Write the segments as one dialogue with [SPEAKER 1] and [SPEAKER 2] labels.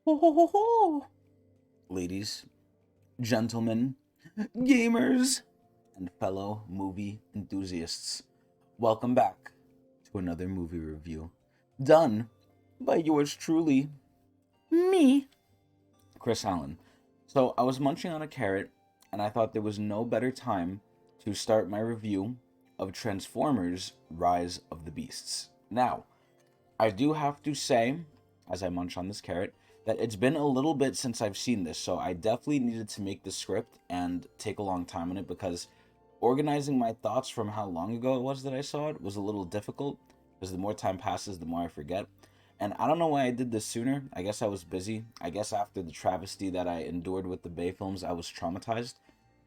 [SPEAKER 1] Ho, ho, ho, ho. Ladies, gentlemen, gamers, and fellow movie enthusiasts, welcome back to another movie review done by yours truly, me, Chris Allen. So, I was munching on a carrot, and I thought there was no better time to start my review of Transformers Rise of the Beasts. Now, I do have to say, as I munch on this carrot, that it's been a little bit since I've seen this, so I definitely needed to make the script and take a long time on it because organizing my thoughts from how long ago it was that I saw it was a little difficult because the more time passes, the more I forget. And I don't know why I did this sooner. I guess I was busy. I guess after the travesty that I endured with the Bay films, I was traumatized.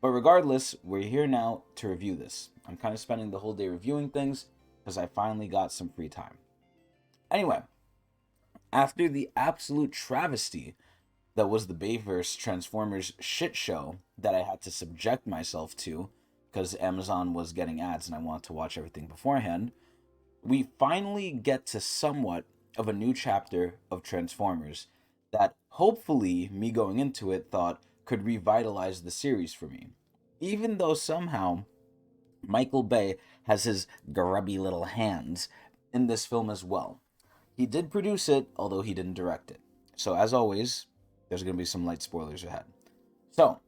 [SPEAKER 1] But regardless, we're here now to review this. I'm kind of spending the whole day reviewing things because I finally got some free time. Anyway, after the absolute travesty that was the Bayverse Transformers shit show that I had to subject myself to because Amazon was getting ads and I wanted to watch everything beforehand, we finally get to somewhat of a new chapter of Transformers that hopefully me going into it thought could revitalize the series for me. Even though somehow Michael Bay has his grubby little hands in this film as well. He did produce it, although he didn't direct it. So, as always, there's going to be some light spoilers ahead. So,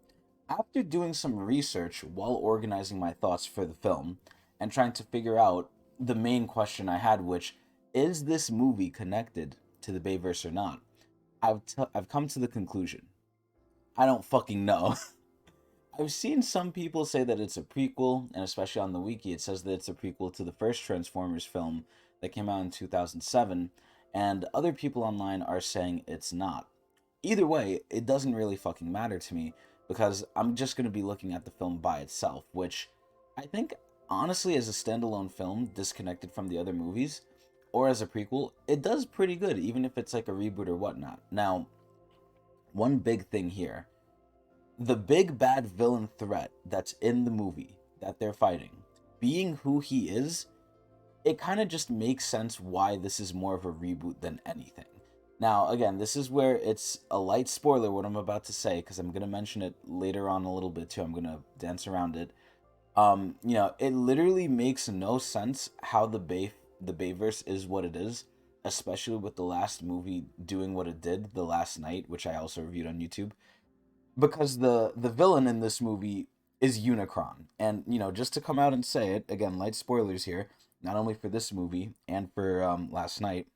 [SPEAKER 1] after doing some research while organizing my thoughts for the film and trying to figure out the main question I had, which is this movie connected to the Bayverse or not, I've come to the conclusion. I don't fucking know. I've seen some people say that it's a prequel, and especially on the wiki, it says that it's a prequel to the first Transformers film that came out in 2007, and other people online are saying it's not. Either way, it doesn't really fucking matter to me because I'm just going to be looking at the film by itself, which I think, honestly, as a standalone film, disconnected from the other movies, or as a prequel, it does pretty good, even if it's like a reboot or whatnot. Now, one big thing here, the big bad villain threat that's in the movie that they're fighting, being who he is, it kind of just makes sense why this is more of a reboot than anything. Now, again, this is where it's a light spoiler what I'm about to say because I'm gonna mention it later on a little bit too. I'm gonna dance around it. It literally makes no sense how the Bayverse is what it is, especially with the last movie doing what it did, The Last Night, which I also reviewed on YouTube because the villain in this movie is Unicron. And just to come out and say it again, light spoilers here, not only for this movie and for Last Night,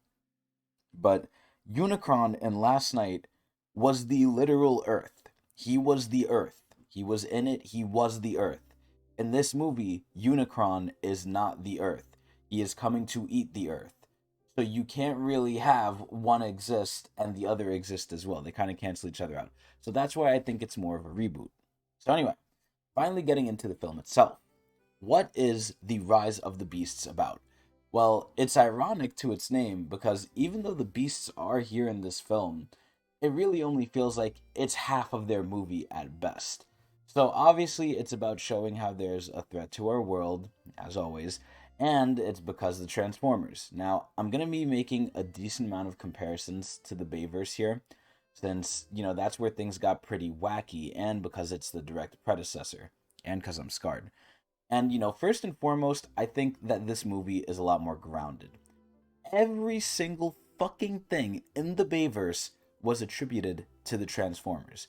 [SPEAKER 1] but Unicron in Last Night was the literal Earth. He was the Earth. He was in it. He was the Earth. In this movie, Unicron is not the Earth. He is coming to eat the Earth. So you can't really have one exist and the other exist as well. They kind of cancel each other out. So that's why I think it's more of a reboot. So anyway, finally getting into the film itself. What is The Rise of the Beasts about? Well, it's ironic to its name because even though the beasts are here in this film, it really only feels like it's half of their movie at best. So obviously, it's about showing how there's a threat to our world, as always, and it's because of the Transformers. Now, I'm going to be making a decent amount of comparisons to the Bayverse here, since, that's where things got pretty wacky, and because it's the direct predecessor, and because I'm scarred. And, first and foremost, I think that this movie is a lot more grounded. Every single fucking thing in the Bayverse was attributed to the Transformers.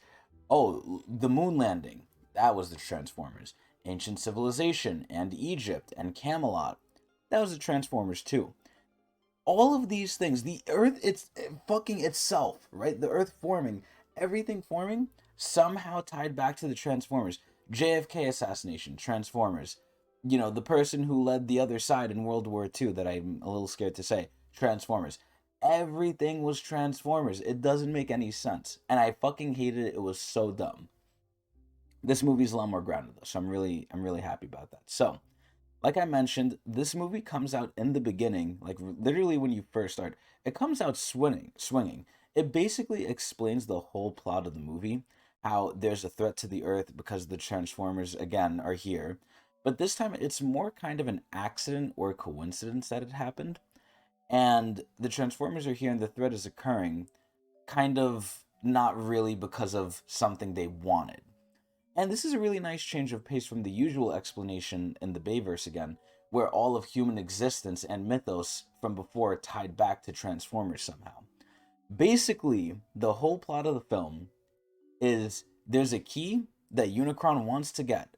[SPEAKER 1] Oh, the moon landing, that was the Transformers. Ancient civilization and Egypt and Camelot, that was the Transformers too. All of these things, the Earth, it's fucking itself, right? The Earth forming, everything forming, somehow tied back to the Transformers. JFK assassination, Transformers. The person who led the other side in World War II that I'm a little scared to say, Transformers. Everything was Transformers. It doesn't make any sense. And I fucking hated it. It was so dumb. This movie's a lot more grounded though, so I'm really happy about that. So, like I mentioned, this movie comes out in the beginning, like literally when you first start. It comes out swinging. It basically explains the whole plot of the movie, how there's a threat to the Earth because the Transformers again are here. But this time it's more kind of an accident or coincidence that it happened. And the Transformers are here and the threat is occurring kind of not really because of something they wanted. And this is a really nice change of pace from the usual explanation in the Bayverse again, where all of human existence and mythos from before tied back to Transformers somehow. Basically, the whole plot of the film is there's a key that Unicron wants to get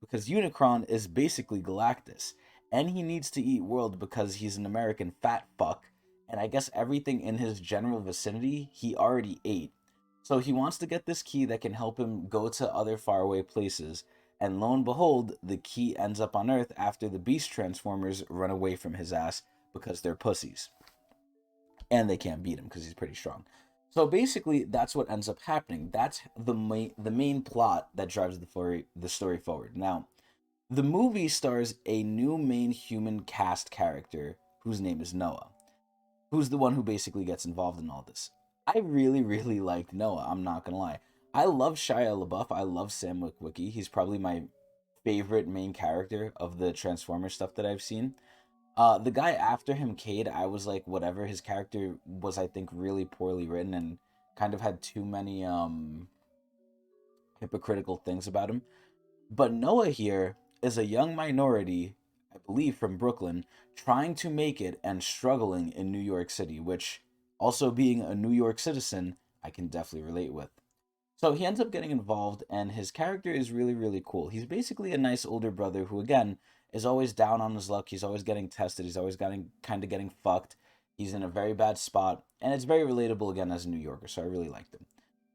[SPEAKER 1] because Unicron is basically Galactus and he needs to eat world because he's an American fat fuck and I guess everything in his general vicinity he already ate. So he wants to get this key that can help him go to other faraway places. And lo and behold, the key ends up on Earth after the Beast Transformers run away from his ass because they're pussies and they can't beat him because he's pretty strong. So basically, that's what ends up happening. That's the main plot that drives the story forward. Now, the movie stars a new main human cast character whose name is Noah, who's the one who basically gets involved in all this. I really, really liked Noah. I'm not gonna lie. I love Shia LaBeouf. I love Sam Witwicky. He's probably my favorite main character of the Transformers stuff that I've seen. The guy after him, Cade, I was like, whatever. His character was, I think, really poorly written and kind of had too many hypocritical things about him. But Noah here is a young minority, I believe, from Brooklyn, trying to make it and struggling in New York City, which, also being a New York citizen, I can definitely relate with. So he ends up getting involved, and his character is really, really cool. He's basically a nice older brother who, again, is always down on his luck. He's always getting tested. He's always getting kind of getting fucked. He's in a very bad spot, and it's very relatable again as a New Yorker. So I really liked him.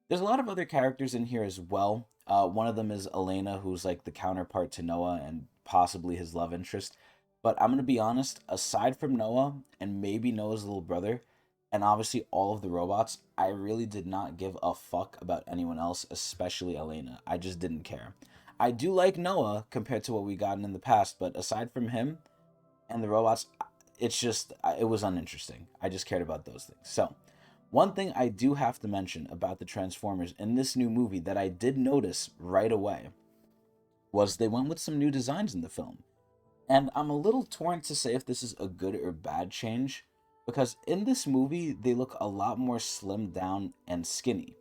[SPEAKER 1] There's a lot of other characters in here as well. One of them is Elena, who's like the counterpart to Noah and possibly his love interest. But I'm gonna be honest, aside from Noah and maybe Noah's little brother, and obviously all of the robots, I really did not give a fuck about anyone else, especially Elena. I just didn't care. I do like Noah compared to what we gotten in the past, but aside from him and the robots, it's just it was uninteresting. I just cared about those things. So, one thing I do have to mention about the Transformers in this new movie that I did notice right away was they went with some new designs in the film. And I'm a little torn to say if this is a good or bad change because in this movie they look a lot more slimmed down and skinny.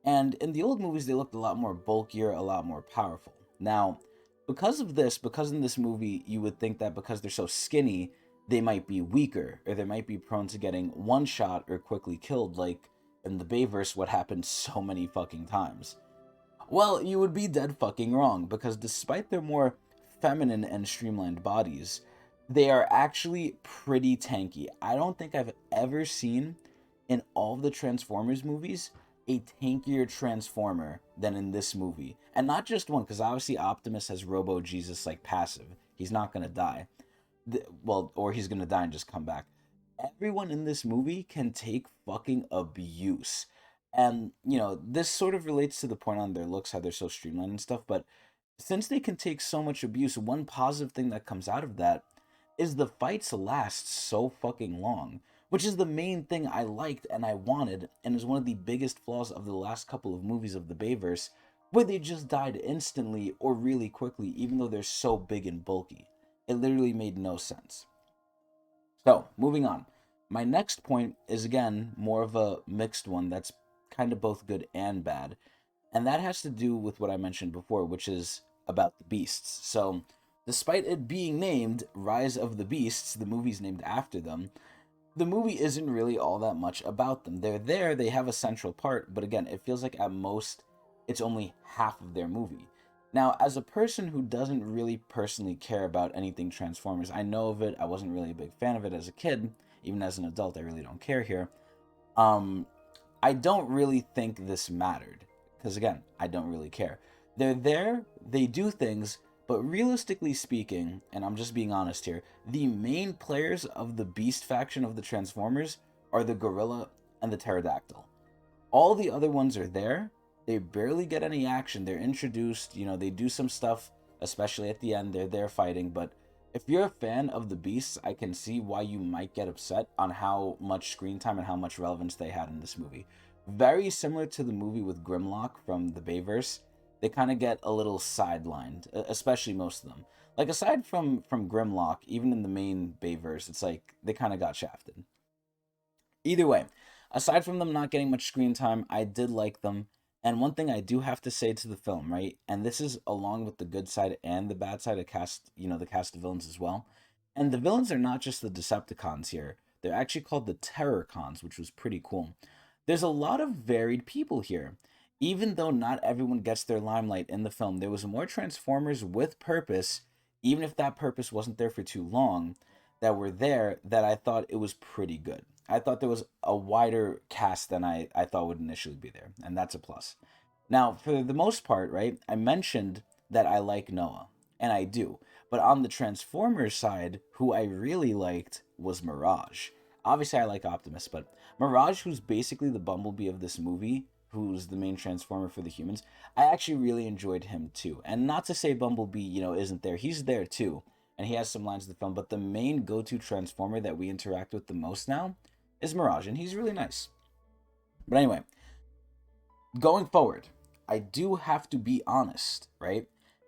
[SPEAKER 1] And in the old movies they looked a lot more bulkier, a lot more powerful. Now, because in this movie you would think that because they're so skinny, they might be weaker or they might be prone to getting one shot or quickly killed like in the Bayverse what happened so many fucking times. Well, you would be dead fucking wrong, because despite their more feminine and streamlined bodies, they are actually pretty tanky. I don't think I've ever seen in all of the Transformers movies a tankier Transformer than in this movie. And not just one, because obviously Optimus has Robo Jesus like passive. He's not gonna die. Well, or he's gonna die and just come back. Everyone in this movie can take fucking abuse. And, this sort of relates to the point on their looks, how they're so streamlined and stuff, but since they can take so much abuse, one positive thing that comes out of that is the fights last so fucking long, which is the main thing I liked and I wanted, and is one of the biggest flaws of the last couple of movies of the Bayverse, where they just died instantly or really quickly, even though they're so big and bulky. It literally made no sense. So, moving on. My next point is again more of a mixed one that's kind of both good and bad. And that has to do with what I mentioned before, which is about the beasts. So, despite it being named Rise of the Beasts, the movie's named after them, the movie isn't really all that much about them. They're there, they have a central part, but again, it feels like at most it's only half of their movie. Now, as a person who doesn't really personally care about anything Transformers, I know of it, I wasn't really a big fan of it as a kid, even as an adult, I really don't care here. Um, I don't really think this mattered, because again, I don't really care. They're there, they do things, but realistically speaking, and I'm just being honest here, the main players of the Beast faction of the Transformers are the Gorilla and the Pterodactyl. All the other ones are there. They barely get any action. They're introduced, they do some stuff, especially at the end. They're there fighting. But if you're a fan of the Beasts, I can see why you might get upset on how much screen time and how much relevance they had in this movie. Very similar to the movie with Grimlock from the Bayverse. They kind of get a little sidelined, especially most of them. Like, aside from Grimlock, even in the main Bayverse, it's like they kind of got shafted. Either way, Aside from them not getting much screen time, I did like them. And one thing I do have to say to the film, right? And this is along with the good side and the bad side of cast, the cast of villains as well. And the villains are not just the Decepticons here. They're actually called the Terrorcons, which was pretty cool. There's a lot of varied people here. Even though not everyone gets their limelight in the film, there was more Transformers with purpose, even if that purpose wasn't there for too long, that were there, that I thought it was pretty good. I thought there was a wider cast than I thought would initially be there, and that's a plus. Now, for the most part, right, I mentioned that I like Noah, and I do. But on the Transformers side, who I really liked was Mirage. Obviously, I like Optimus, but Mirage, who's basically the Bumblebee of this movie, who's the main Transformer for the humans, I actually really enjoyed him too. And not to say Bumblebee, isn't there. He's there too, and he has some lines in the film, but the main go-to Transformer that we interact with the most now is Mirage, and he's really nice. But anyway, going forward, I do have to be honest, right?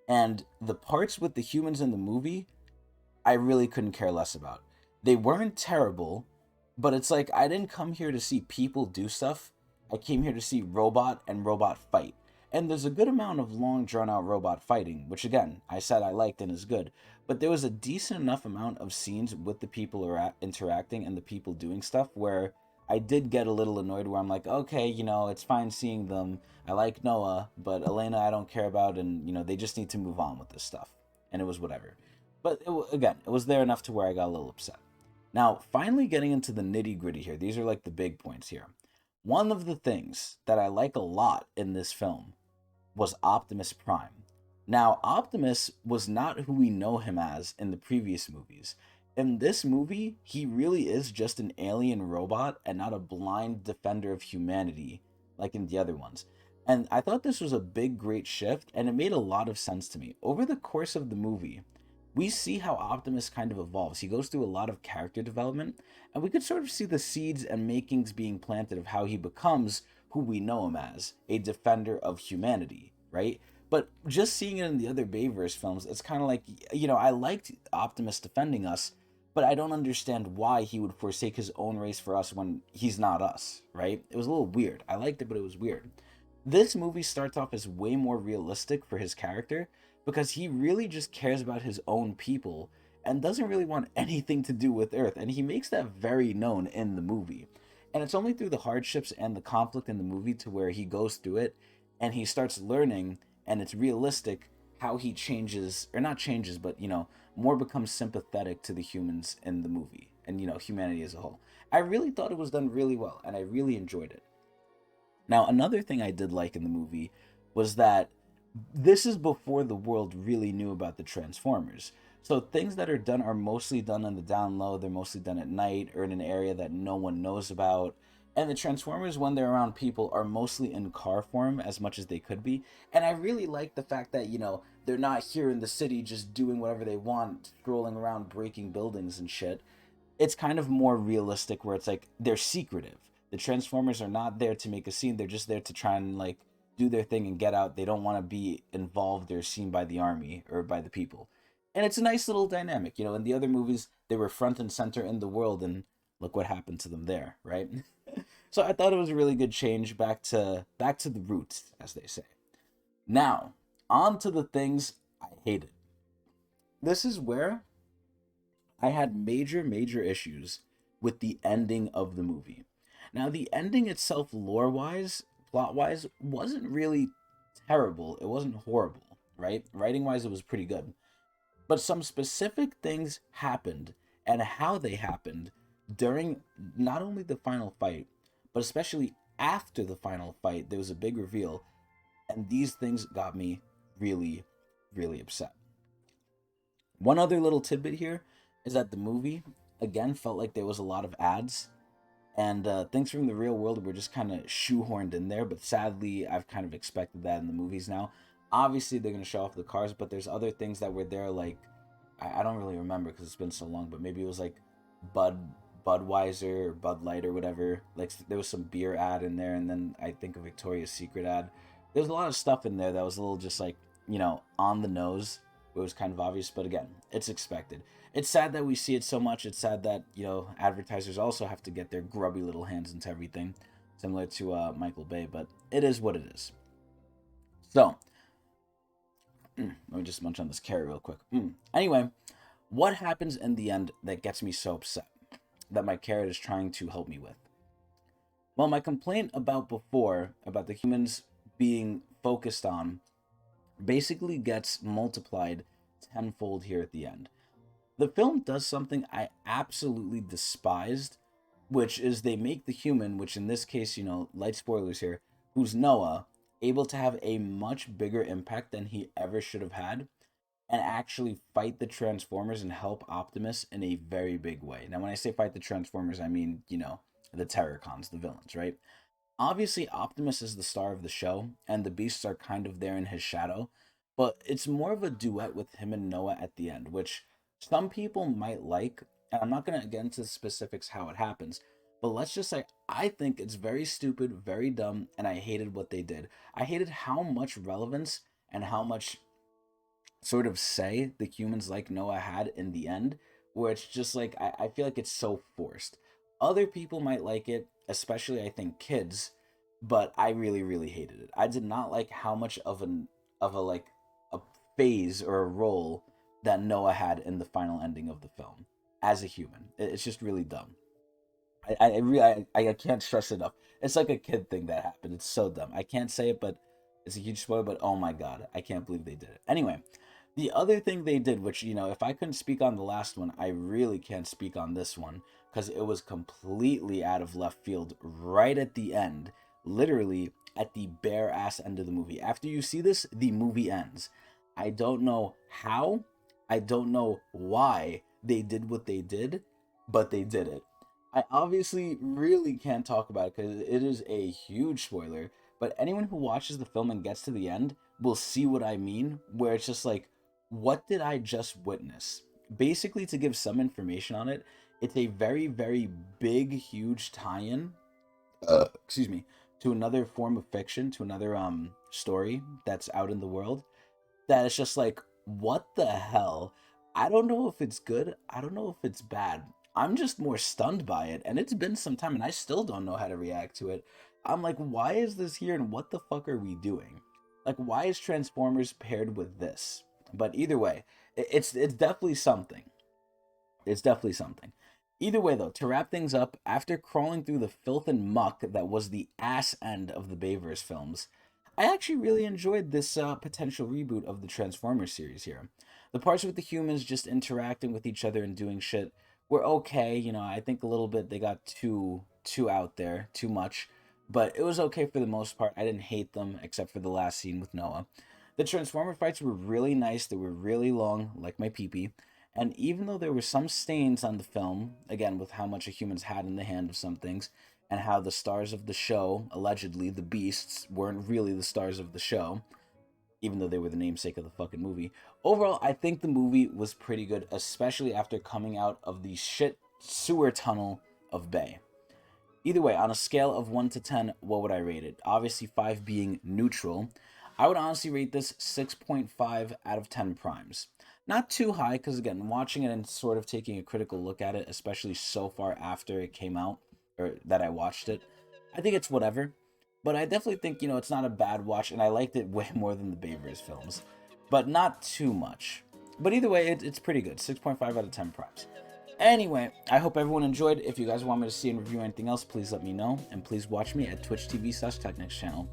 [SPEAKER 1] And the parts with the humans in the movie, I really couldn't care less about. They weren't terrible, but it's like I didn't come here to see people do stuff. I came here to see robot and robot fight. And there's a good amount of long drawn out robot fighting, which again, I said I liked and is good. But there was a decent enough amount of scenes with the people interacting and the people doing stuff where I did get a little annoyed where I'm like, okay, it's fine seeing them. I like Noah, but Elena I don't care about, and they just need to move on with this stuff. And it was whatever. But again, it was there enough to where I got a little upset. Now, finally getting into the nitty gritty here, these are like the big points here. One of the things that I like a lot in this film was Optimus Prime. Now, Optimus was not who we know him as in the previous movies. In this movie, he really is just an alien robot and not a blind defender of humanity like in the other ones. And I thought this was a big, great shift, and it made a lot of sense to me. Over the course of the movie, we see how Optimus kind of evolves. He goes through a lot of character development, and we could sort of see the seeds and makings being planted of how he becomes who we know him as, a defender of humanity, right? But just seeing it in the other Bayverse films, it's kind of like, I liked Optimus defending us, but I don't understand why he would forsake his own race for us when he's not us, right? It was a little weird. I liked it, but it was weird. This movie starts off as way more realistic for his character because he really just cares about his own people and doesn't really want anything to do with Earth. And he makes that very known in the movie. And it's only through the hardships and the conflict in the movie to where he goes through it and he starts learning, and it's realistic how he changes, or not changes, but, more becomes sympathetic to the humans in the movie and, humanity as a whole. I really thought it was done really well, and I really enjoyed it. Now, another thing I did like in the movie was that this is before the world really knew about the Transformers. So things that are done are mostly done on the down low. They're mostly done at night or in an area that no one knows about. And the Transformers, when they're around people, are mostly in car form as much as they could be. And I really like the fact that, they're not here in the city just doing whatever they want, strolling around breaking buildings and shit. It's kind of more realistic where it's like they're secretive. The Transformers are not there to make a scene. They're just there to try and like do their thing and get out. They don't want to be involved or seen by the army or by the people. And it's a nice little dynamic. In the other movies, they were front and center in the world, and look what happened to them there, right? So I thought it was a really good change back to the roots, as they say. Now, on to the things I hated. This is where I had major, major issues with the ending of the movie. Now, the ending itself, lore wise, plot wise, wasn't really terrible. It wasn't horrible, right? Writing wise, it was pretty good. But some specific things happened, and how they happened during not only the final fight, but especially after the final fight, there was a big reveal, and these things got me really, really upset. One other little tidbit here is that the movie, again, felt like there was a lot of ads, and things from the real world were just kind of shoehorned in there, but sadly, I've kind of expected that in the movies now. Obviously, they're going to show off the cars, but there's other things that were there, like, I don't really remember because it's been so long, but maybe it was like Budweiser or Bud Light or whatever. Like, there was some beer ad in there, and then I think a Victoria's Secret ad. There's a lot of stuff in there that was a little just like, on the nose. it was kind of obvious, but again, it's expected. It's sad that we see it so much. It's sad that, advertisers also have to get their grubby little hands into everything, similar to Michael Bay, but it is what it is. So, let me just munch on this carrot real quick. Anyway, what happens in the end that gets me so upset that my carrot is trying to help me with? Well, my complaint about before, about the humans being focused on, basically gets multiplied tenfold here at the end. The film does something I absolutely despised, which is they make the human, which in this case, light spoilers here, who's Noah, able to have a much bigger impact than he ever should have had, and actually fight the Transformers and help Optimus in a very big way. Now, when I say fight the Transformers, I mean, the Terrorcons, the villains, right? Obviously, Optimus is the star of the show, and the Beasts are kind of there in his shadow, but it's more of a duet with him and Noah at the end, which some people might like, and I'm not going to get into the specifics how it happens, but let's just say I think it's very stupid, very dumb, and I hated what they did. I hated how much relevance and how much sort of say the humans like Noah had in the end, where it's just like I feel like it's so forced. Other people might like it, especially I think kids, but I really, really hated it. I did not like how much of a phase or a role that Noah had in the final ending of the film as a human. It's just really dumb. I can't stress it enough. It's like a kid thing that happened. It's so dumb. I can't say it, but it's a huge spoiler. But oh my god, I can't believe they did it. Anyway, the other thing they did, which if I couldn't speak on the last one, I really can't speak on this one because it was completely out of left field right at the end, literally at the bare ass end of the movie. After you see this, the movie ends. I don't know how, I don't know why they did what they did, but they did it. I obviously really can't talk about it because it is a huge spoiler, but anyone who watches the film and gets to the end will see what I mean, where it's just like, what did I just witness? Basically, to give some information on it, it's a very, very big, huge tie-in, excuse me, to another form of fiction, to another story that's out in the world, that it's just like, what the hell? I don't know if it's good. I don't know if it's bad. I'm just more stunned by it, and it's been some time, and I still don't know how to react to it. I'm like, why is this here, and what the fuck are we doing? Like, why is Transformers paired with this? But either way, it's definitely something. It's definitely something. Either way, though, to wrap things up, after crawling through the filth and muck that was the ass end of the Bayverse films, I actually really enjoyed this potential reboot of the Transformers series here. The parts with the humans just interacting with each other and doing shit were okay. I think a little bit they got too out there, too much, but it was okay for the most part. I didn't hate them except for the last scene with Noah. The Transformer fights were really nice. They were really long, like my peepee. And even though there were some stains on the film, again, with how much a human's had in the hand of some things, and how the stars of the show, allegedly the Beasts, weren't really the stars of the show, even though they were the namesake of the fucking movie. Overall, I think the movie was pretty good, especially after coming out of the shit sewer tunnel of Bay. Either way, on a scale of 1 to 10, what would I rate it? Obviously, 5 being neutral. I would honestly rate this 6.5 out of 10 primes. Not too high, because again, watching it and sort of taking a critical look at it, especially so far after it came out, or that I watched it, I think it's whatever. But I definitely think, it's not a bad watch, and I liked it way more than the Bayverse films. But not too much. But either way, it's pretty good. 6.5 out of 10 primes. Anyway, I hope everyone enjoyed. If you guys want me to see and review anything else, please let me know. And please watch me at Twitch TV/Tecnics channel.